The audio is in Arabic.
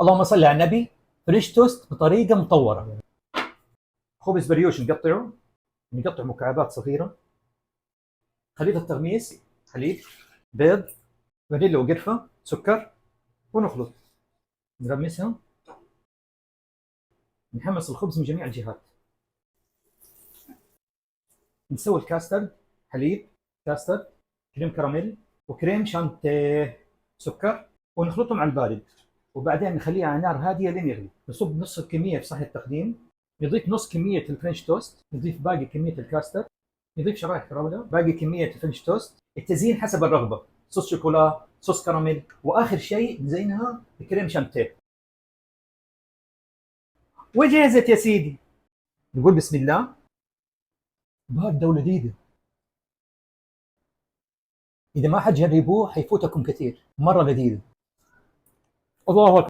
اللهم صل على النبي. فريش توست بطريقه مطوره. خبز بريوش نقطع مكعبات صغيره. خليط التغميس: حليب، بيض، فانيلا وقرفه، سكر، ونخلط. نغمسها. نحمص الخبز من جميع الجهات. نسوي الكاسترد: حليب، كاسترد، كريم كراميل، وكريم شانتيه، سكر، ونخلطهم على البارد. وبعدين نخليها على نار هاديه لين يغلي. نصب نص الكميه في صحن التقديم. نضيف نص كميه الفرنش توست. نضيف باقي كميه الكاسترد. نضيف شرايح فراوله. باقي كميه الفرنش توست. التزيين حسب الرغبه: صوص شوكولا، صوص كراميل، واخر شيء نزينها بكريم شانتيه. وجهزت يا سيدي. نقول بسم الله. باردة ولذيذة. إذا ما حتجربوه حيفوتكم كثير، مرة لذيذ. الله أكبر.